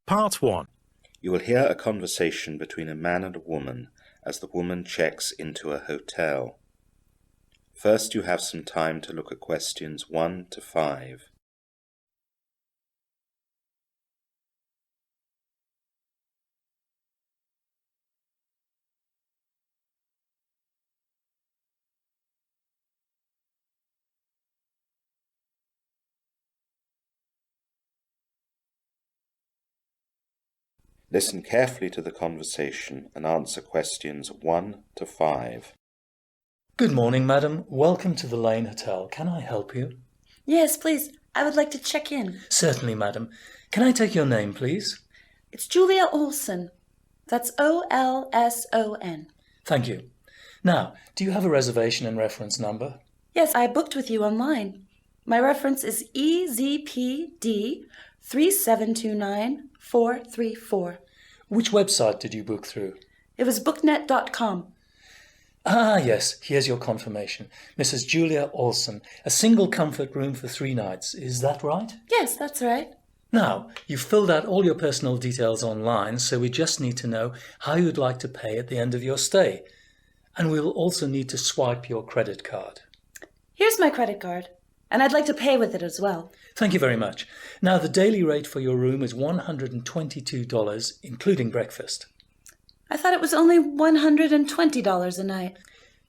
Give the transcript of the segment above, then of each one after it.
Part 1. You will hear a conversation between a man and a woman as the woman checks into a hotel. First, you have some time to look at questions 1 to 5. Listen carefully to the conversation and answer questions 1 to 5. Good morning, madam. Welcome to the Lane Hotel. Can I help you? Yes, please. I would like to check in. Certainly, madam. Can I take your name, please? It's Julia Olson. That's Olson. Thank you. Now, do you have a reservation and reference number? Yes, I booked with you online. My reference is EZPD 3729434. Which website did you book through? It was booknet.com. Ah, yes. Here's your confirmation. Mrs. Julia Olson. A single comfort room for 3 nights. Is that right? Yes, that's right. Now, you've filled out all your personal details online, so we just need to know how you'd like to pay at the end of your stay. And we will also need to swipe your credit card. Here's my credit card, and I'd like to pay with it as well. Thank you very much. Now, the daily rate for your room is $122, including breakfast. I thought it was only $120 a night.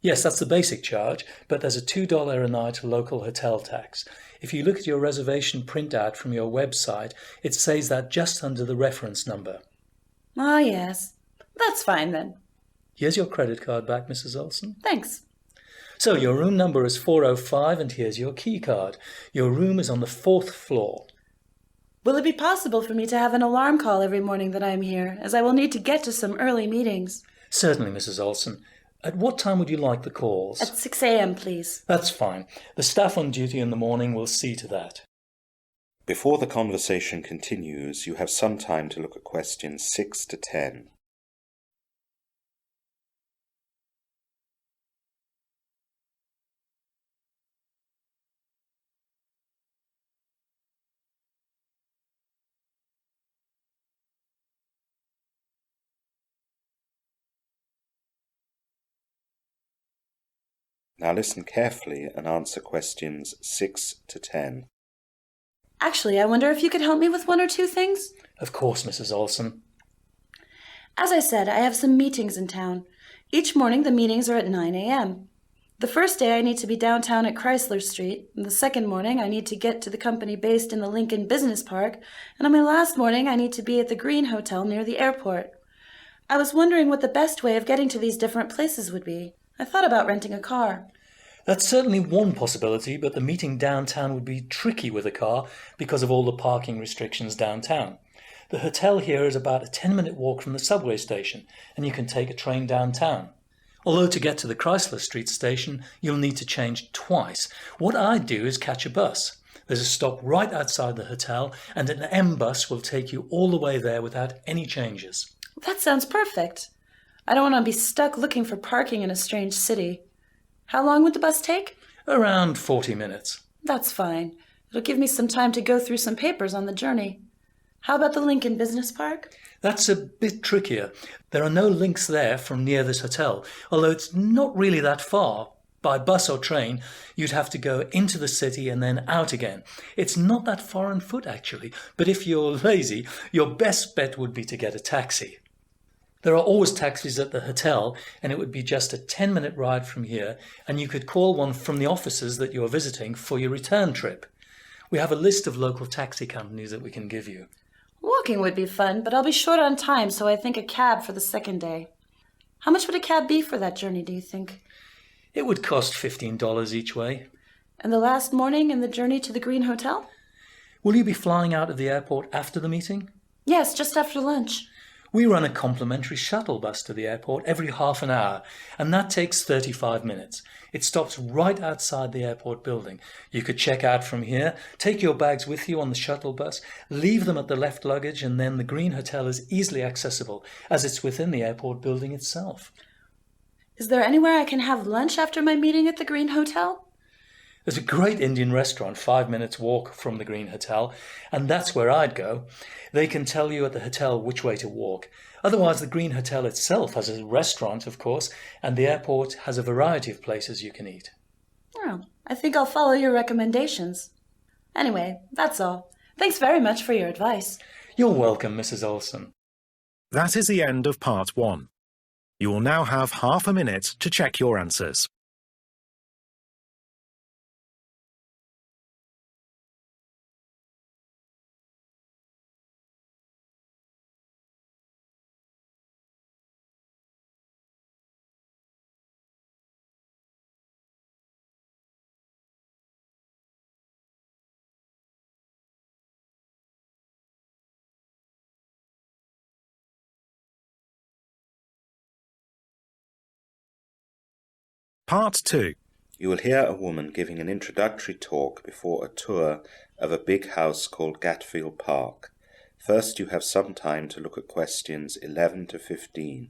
Yes, that's the basic charge, but there's a $2 a night local hotel tax. If you look at your reservation printout from your website, it says that just under the reference number. Ah, yes. That's fine then. Here's your credit card back, Mrs. Olson. Thanks. So your room number is 405 and here's your key card. Your room is on the 4th floor. Will it be possible for me to have an alarm call every morning that I'm here, as I will need to get to some early meetings? Certainly, Mrs. Olson. At what time would you like the calls? At 6 a.m., please. That's fine. The staff on duty in the morning will see to that. Before the conversation continues, you have some time to look at questions 6 to 10. Now listen carefully and answer questions 6 to 10. Actually, I wonder if you could help me with 1 or 2 things? Of course, Mrs. Olson. As I said, I have some meetings in town. Each morning the meetings are at 9 a.m. The first day I need to be downtown at Chrysler Street, and the second morning I need to get to the company based in the Lincoln Business Park, and on my last morning I need to be at the Green Hotel near the airport. I was wondering what the best way of getting to these different places would be. I thought about renting a car. That's certainly one possibility, but the meeting downtown would be tricky with a car because of all the parking restrictions downtown. The hotel here is about a 10-minute walk from the subway station, and you can take a train downtown. Although to get to the Chrysler Street station, you'll need to change twice. What I'd do is catch a bus. There's a stop right outside the hotel, and an M bus will take you all the way there without any changes. That sounds perfect. I don't want to be stuck looking for parking in a strange city. How long would the bus take? Around 40 minutes. That's fine. It'll give me some time to go through some papers on the journey. How about the Lincoln Business Park? That's a bit trickier. There are no links there from near this hotel, although it's not really that far. By bus or train, you'd have to go into the city and then out again. It's not that far on foot, actually, but if you're lazy, your best bet would be to get a taxi. There are always taxis at the hotel, and it would be just a 10-minute ride from here, and you could call one from the offices that you're visiting for your return trip. We have a list of local taxi companies that we can give you. Walking would be fun, but I'll be short on time, so I think a cab for the second day. How much would a cab be for that journey, do you think? It would cost $15 each way. And the last morning and the journey to the Green Hotel? Will you be flying out of the airport after the meeting? Yes, just after lunch. We run a complimentary shuttle bus to the airport every half an hour, and that takes 35 minutes. It stops right outside the airport building. You could check out from here, take your bags with you on the shuttle bus, leave them at the left luggage, and then the Green Hotel is easily accessible, as it's within the airport building itself. Is there anywhere I can have lunch after my meeting at the Green Hotel? There's a great Indian restaurant 5 minutes walk from the Green Hotel, and that's where I'd go. They can tell you at the hotel which way to walk. Otherwise, the Green Hotel itself has a restaurant, of course, and the airport has a variety of places you can eat. Oh, I think I'll follow your recommendations. Anyway, that's all. Thanks very much for your advice. You're welcome, Mrs. Olson. That is the end of part 1. You will now have half a minute to check your answers. Part 2. You will hear a woman giving an introductory talk before a tour of a big house called Gatfield Park. First, you have some time to look at questions 11 to 15.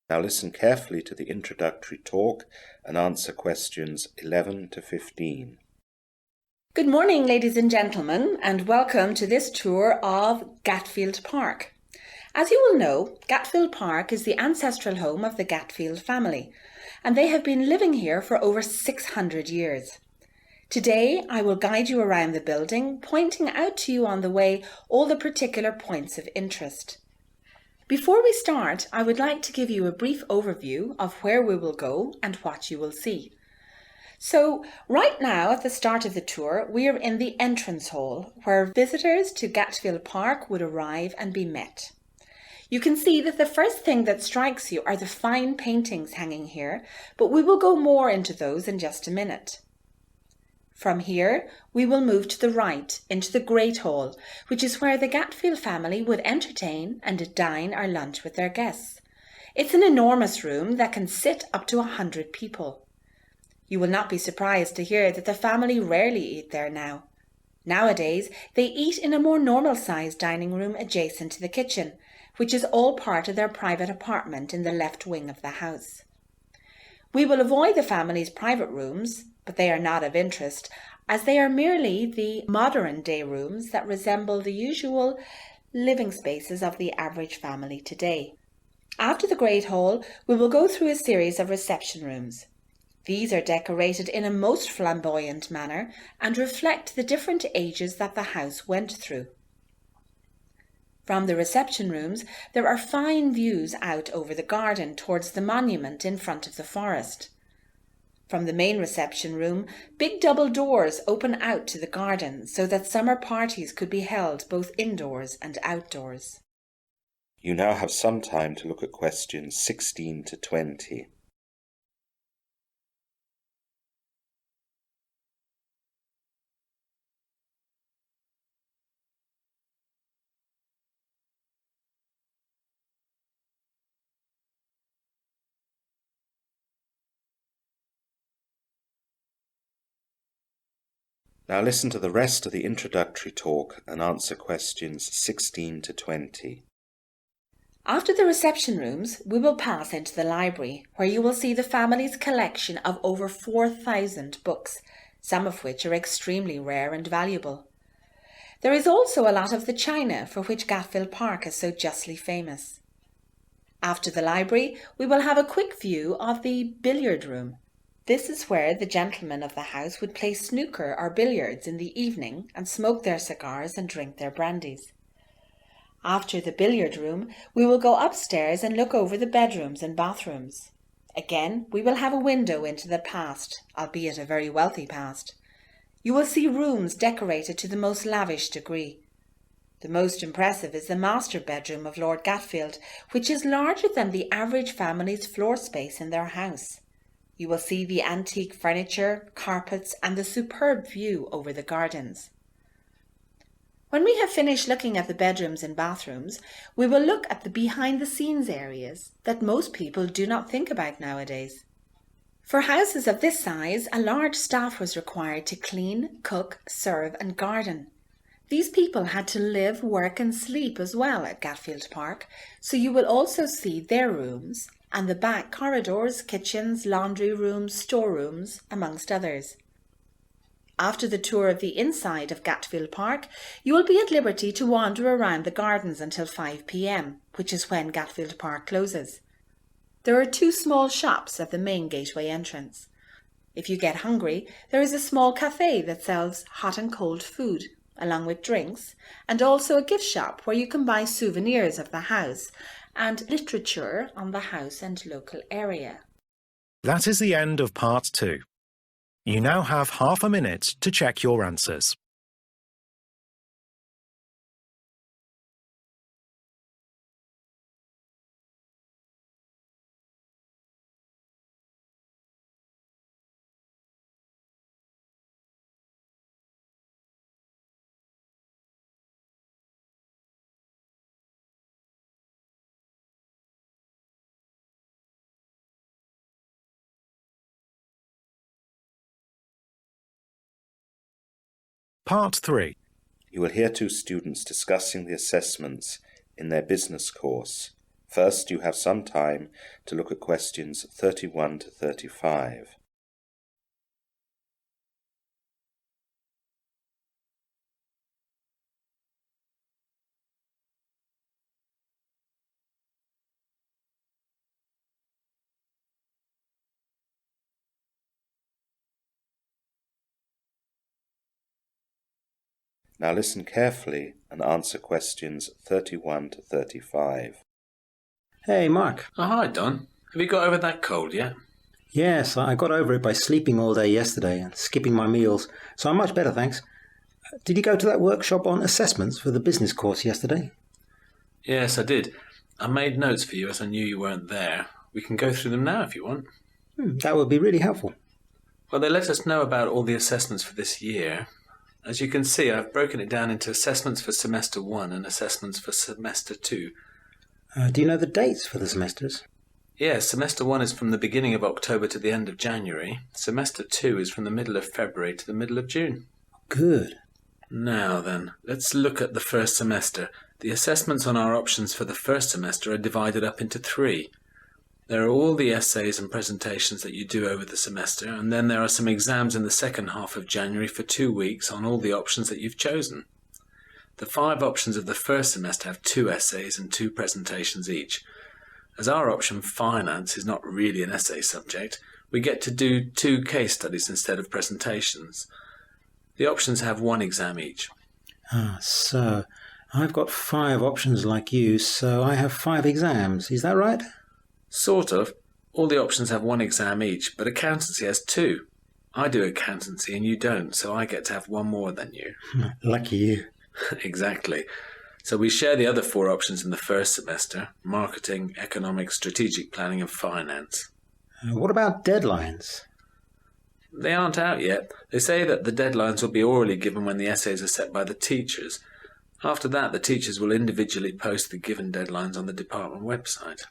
Now listen carefully to the introductory talk and answer questions 11 to 15. Good morning, ladies and gentlemen, and welcome to this tour of Gatfield Park. As you will know, Gatfield Park is the ancestral home of the Gatfield family, and they have been living here for over 600 years. Today, I will guide you around the building, pointing out to you on the way all the particular points of interest. Before we start, I would like to give you a brief overview of where we will go and what you will see. So, right now at the start of the tour, we are in the entrance hall, where visitors to Gatfield Park would arrive and be met. You can see that the first thing that strikes you are the fine paintings hanging here, but we will go more into those in just a minute. From here, we will move to the right into the Great Hall, which is where the Gatfield family would entertain and dine or lunch with their guests. It's an enormous room that can sit up to 100 people. You will not be surprised to hear that the family rarely eat there now. Nowadays, they eat in a more normal-sized dining room adjacent to the kitchen, which is all part of their private apartment in the left wing of the house. We will avoid the family's private rooms, but they are not of interest, as they are merely the modern-day rooms that resemble the usual living spaces of the average family today. After the Great Hall, we will go through a series of reception rooms. These are decorated in a most flamboyant manner and reflect the different ages that the house went through. From the reception rooms, there are fine views out over the garden towards the monument in front of the forest. From the main reception room, big double doors open out to the garden so that summer parties could be held both indoors and outdoors. You now have some time to look at questions 16 to 20. Now listen to the rest of the introductory talk and answer questions 16 to 20. After the reception rooms, we will pass into the library, where you will see the family's collection of over 4,000 books, some of which are extremely rare and valuable. There is also a lot of the china for which Gatfield Park is so justly famous. After the library, we will have a quick view of the billiard room. This is where the gentlemen of the house would play snooker or billiards in the evening and smoke their cigars and drink their brandies. After the billiard room, we will go upstairs and look over the bedrooms and bathrooms. Again, we will have a window into the past, albeit a very wealthy past. You will see rooms decorated to the most lavish degree. The most impressive is the master bedroom of Lord Gatfield, which is larger than the average family's floor space in their house. You will see the antique furniture, carpets, and the superb view over the gardens. When we have finished looking at the bedrooms and bathrooms, we will look at the behind-the-scenes areas that most people do not think about nowadays. For houses of this size, a large staff was required to clean, cook, serve and garden. These people had to live, work and sleep as well at Gatfield Park, so you will also see their rooms and the back corridors, kitchens, laundry rooms, storerooms, amongst others. After the tour of the inside of Gatfield Park, you will be at liberty to wander around the gardens until 5 p.m, which is when Gatfield Park closes. There are 2 small shops at the main gateway entrance. If you get hungry, there is a small cafe that sells hot and cold food, along with drinks, and also a gift shop where you can buy souvenirs of the house and literature on the house and local area. That is the end of part 2. You now have half a minute to check your answers. Part 3. You will hear 2 students discussing the assessments in their business course. First, you have some time to look at questions 31 to 35. Now listen carefully and answer questions 31 to 35. Hey, Mark. Oh, hi, Don. Have you got over that cold yet? Yes, I got over it by sleeping all day yesterday and skipping my meals, so I'm much better, thanks. Did you go to that workshop on assessments for the business course yesterday? Yes, I did. I made notes for you as I knew you weren't there. We can go through them now if you want. That would be really helpful. Well, they let us know about all the assessments for this year. As you can see, I've broken it down into assessments for Semester 1 and assessments for Semester 2. Do you know the dates for the semesters? Yes, Semester 1 is from the beginning of October to the end of January. Semester 2 is from the middle of February to the middle of June. Good. Now then, let's look at the first semester. The assessments on our options for the first semester are divided up into 3. There are all the essays and presentations that you do over the semester, and then there are some exams in the second half of January for 2 weeks on all the options that you've chosen. The 5 options of the first semester have 2 essays and 2 presentations each. As our option finance is not really an essay subject, we get to do 2 case studies instead of presentations. The options have 1 exam each. So I've got 5 options like you, so I have 5 exams. Is that right? Sort of. All the options have 1 exam each, but accountancy has 2. I do accountancy and you don't, so I get to have 1 more than you. Lucky you. Exactly. So we share the other 4 options in the first semester: marketing, economics, strategic planning and finance. What about deadlines? They aren't out yet. They say that the deadlines will be orally given when the essays are set by the teachers. After that, the teachers will individually post the given deadlines on the department website.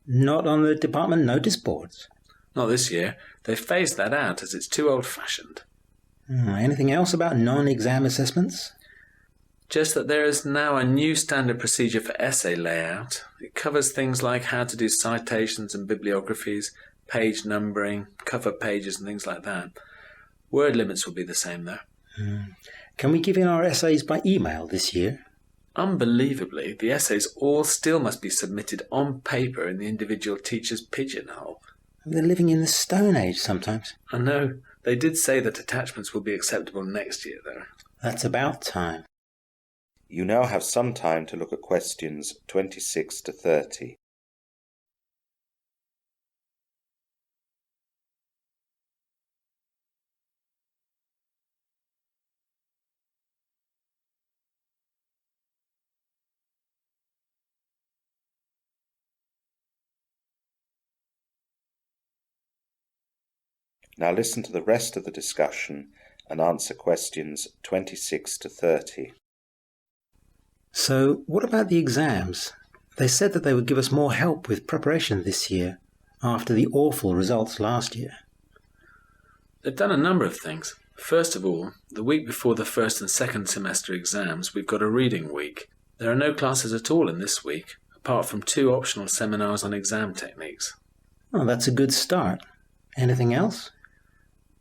Not on the department notice boards? Not this year. They've phased that out as it's too old-fashioned. Anything else about non-exam assessments? Just that there is now a new standard procedure for essay layout. It covers things like how to do citations and bibliographies, page numbering, cover pages and things like that. Word limits will be the same though. Can we give in our essays by email this year? Unbelievably, the essays all still must be submitted on paper in the individual teacher's pigeonhole. They're living in the Stone Age sometimes. I know. They did say that attachments will be acceptable next year though. That's about time. You now have some time to look at questions 26 to 30. Now listen to the rest of the discussion and answer questions 26 to 30. So, what about the exams? They said that they would give us more help with preparation this year, after the awful results last year. They've done a number of things. First of all, the week before the first and second semester exams, we've got a reading week. There are no classes at all in this week, apart from 2 optional seminars on exam techniques. Well, that's a good start. Anything else?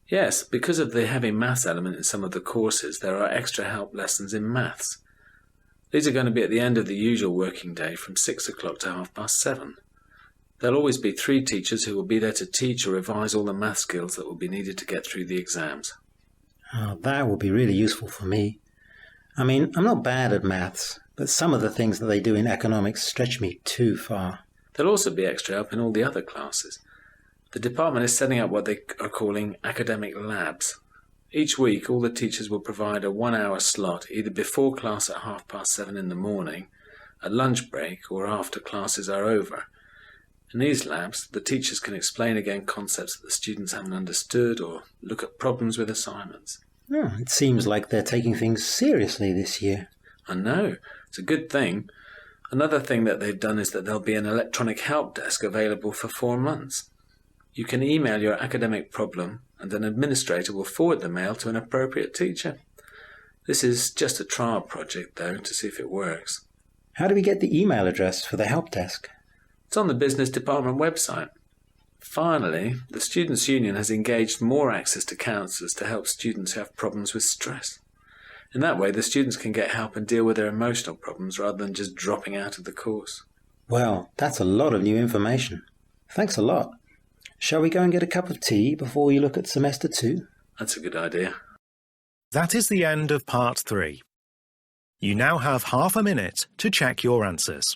Yes, because of the heavy maths element in some of the courses, there are extra help lessons in maths. These are going to be at the end of the usual working day from 6 o'clock to 7:30. There'll always be 3 teachers who will be there to teach or revise all the math skills that will be needed to get through the exams. Oh, that will be really useful for me. I mean, I'm not bad at maths, but some of the things that they do in economics stretch me too far. There'll also be extra help in all the other classes. The department is setting up what they are calling academic labs. Each week, all the teachers will provide a 1-hour slot either before class at 7:30 in the morning, at lunch break, or after classes are over. In these labs, the teachers can explain again concepts that the students haven't understood or look at problems with assignments. Oh, it seems like they're taking things seriously this year. I know, it's a good thing. Another thing that they've done is that there'll be an electronic help desk available for 4 months. You can email your academic problem and an administrator will forward the mail to an appropriate teacher. This is just a trial project, though, to see if it works. How do we get the email address for the help desk? It's on the business department website. Finally, the Students' Union has engaged more access to counsellors to help students who have problems with stress. In that way, the students can get help and deal with their emotional problems rather than just dropping out of the course. Well, that's a lot of new information. Thanks a lot. Shall we go and get a cup of tea before we look at semester 2? That's a good idea. That is the end of part 3. You now have half a minute to check your answers.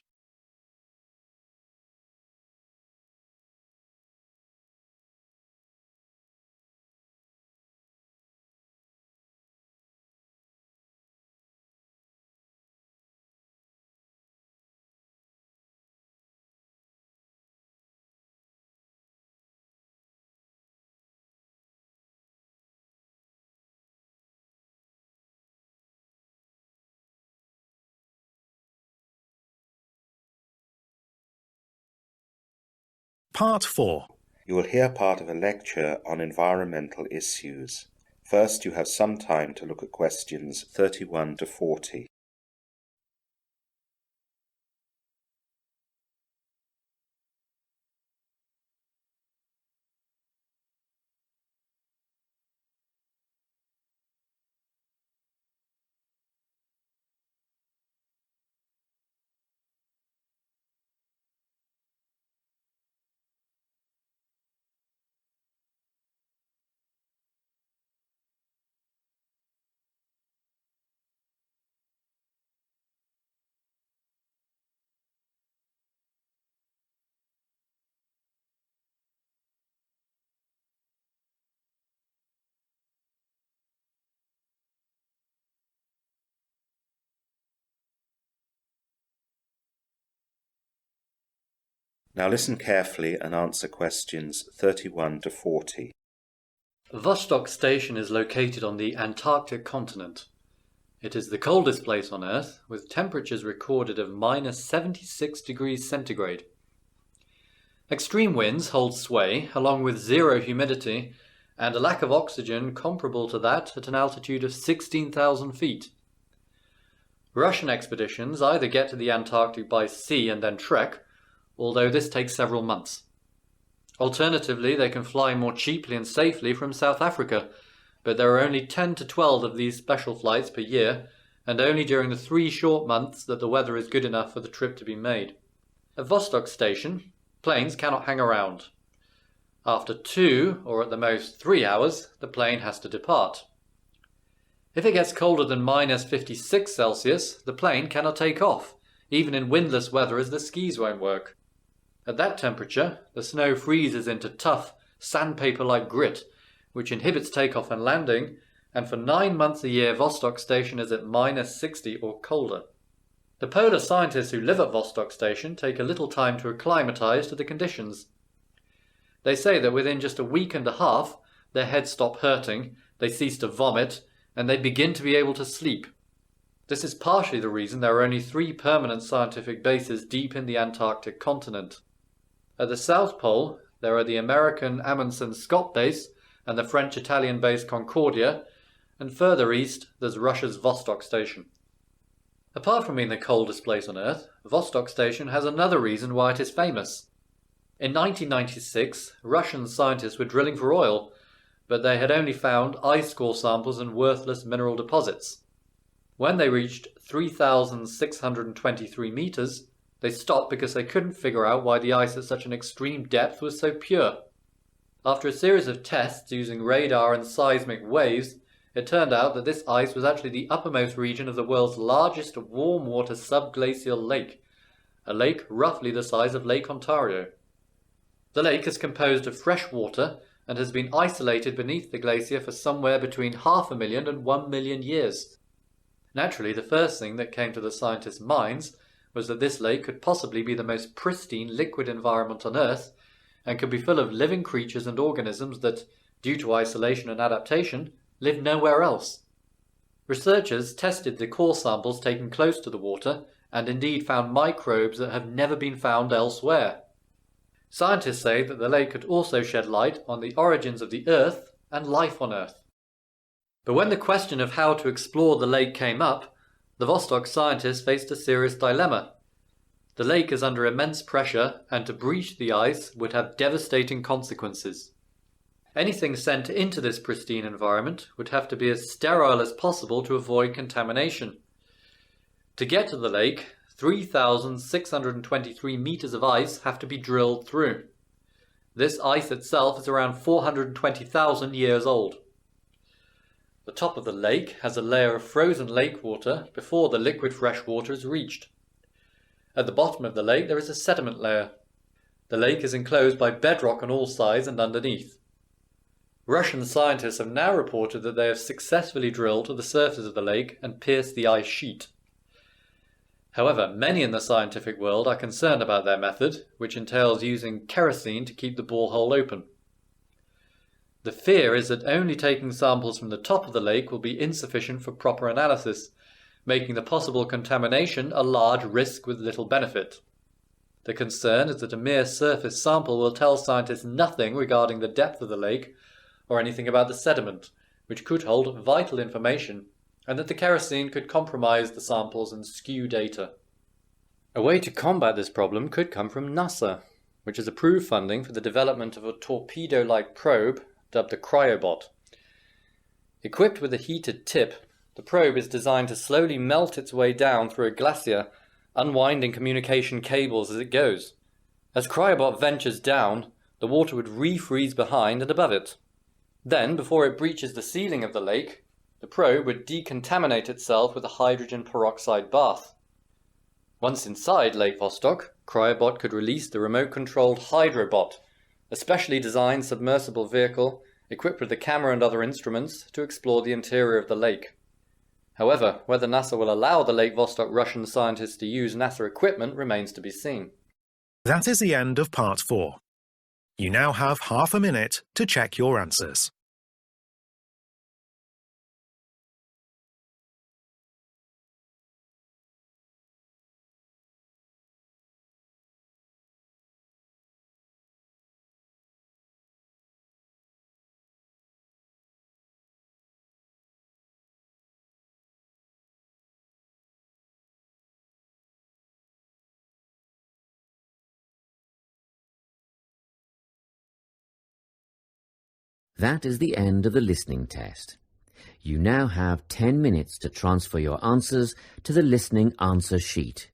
Part 4. You will hear part of a lecture on environmental issues. First, you have some time to look at questions 31 to 40. Now listen carefully and answer questions 31 to 40. Vostok Station is located on the Antarctic continent. It is the coldest place on Earth, with temperatures recorded of minus 76 degrees centigrade. Extreme winds hold sway, along with zero humidity, and a lack of oxygen comparable to that at an altitude of 16,000 feet. Russian expeditions either get to the Antarctic by sea and then trek, although this takes several months. Alternatively, they can fly more cheaply and safely from South Africa, but there are only 10 to 12 of these special flights per year, and only during the 3 short months that the weather is good enough for the trip to be made. At Vostok Station, planes cannot hang around. After 2, or at the most 3 hours, the plane has to depart. If it gets colder than minus 56 Celsius, the plane cannot take off, even in windless weather as the skis won't work. At that temperature, the snow freezes into tough, sandpaper-like grit, which inhibits takeoff and landing, and for 9 months a year Vostok Station is at minus 60 or colder. The polar scientists who live at Vostok Station take a little time to acclimatise to the conditions. They say that within just a week and a half, their heads stop hurting, they cease to vomit, and they begin to be able to sleep. This is partially the reason there are only 3 permanent scientific bases deep in the Antarctic continent. At the South Pole, there are the American Amundsen Scott Base and the French-Italian base Concordia, and further east there's Russia's Vostok Station. Apart from being the coldest place on Earth, Vostok Station has another reason why it is famous. In 1996, Russian scientists were drilling for oil, but they had only found ice core samples and worthless mineral deposits. When they reached 3,623 meters, they stopped because they couldn't figure out why the ice at such an extreme depth was so pure. After a series of tests using radar and seismic waves, it turned out that this ice was actually the uppermost region of the world's largest warm water subglacial lake, a lake roughly the size of Lake Ontario. The lake is composed of fresh water and has been isolated beneath the glacier for somewhere between 500,000 and 1 million years. Naturally, the first thing that came to the scientists' minds was that this lake could possibly be the most pristine liquid environment on Earth and could be full of living creatures and organisms that, due to isolation and adaptation, live nowhere else. Researchers tested the core samples taken close to the water and indeed found microbes that have never been found elsewhere. Scientists say that the lake could also shed light on the origins of the Earth and life on Earth. But when the question of how to explore the lake came up, the Vostok scientists faced a serious dilemma. The lake is under immense pressure, and to breach the ice would have devastating consequences. Anything sent into this pristine environment would have to be as sterile as possible to avoid contamination. To get to the lake, 3,623 meters of ice have to be drilled through. This ice itself is around 420,000 years old. The top of the lake has a layer of frozen lake water before the liquid fresh water is reached. At the bottom of the lake there is a sediment layer. The lake is enclosed by bedrock on all sides and underneath. Russian scientists have now reported that they have successfully drilled to the surface of the lake and pierced the ice sheet. However, many in the scientific world are concerned about their method, which entails using kerosene to keep the borehole open. The fear is that only taking samples from the top of the lake will be insufficient for proper analysis, making the possible contamination a large risk with little benefit. The concern is that a mere surface sample will tell scientists nothing regarding the depth of the lake or anything about the sediment, which could hold vital information, and that the kerosene could compromise the samples and skew data. A way to combat this problem could come from NASA, which has approved funding for the development of a torpedo-like probe dubbed the cryobot. Equipped with a heated tip, the probe is designed to slowly melt its way down through a glacier, unwinding communication cables as it goes. As cryobot ventures down, the water would refreeze behind and above it. Then, before it breaches the ceiling of the lake, the probe would decontaminate itself with a hydrogen peroxide bath. Once inside Lake Vostok, cryobot could release the remote-controlled Hydrobot, a specially designed submersible vehicle equipped with a camera and other instruments to explore the interior of the lake. However, whether NASA will allow the Lake Vostok Russian scientists to use NASA equipment remains to be seen. That is the end of part 4. You now have half a minute to check your answers. That is the end of the listening test. You now have 10 minutes to transfer your answers to the listening answer sheet.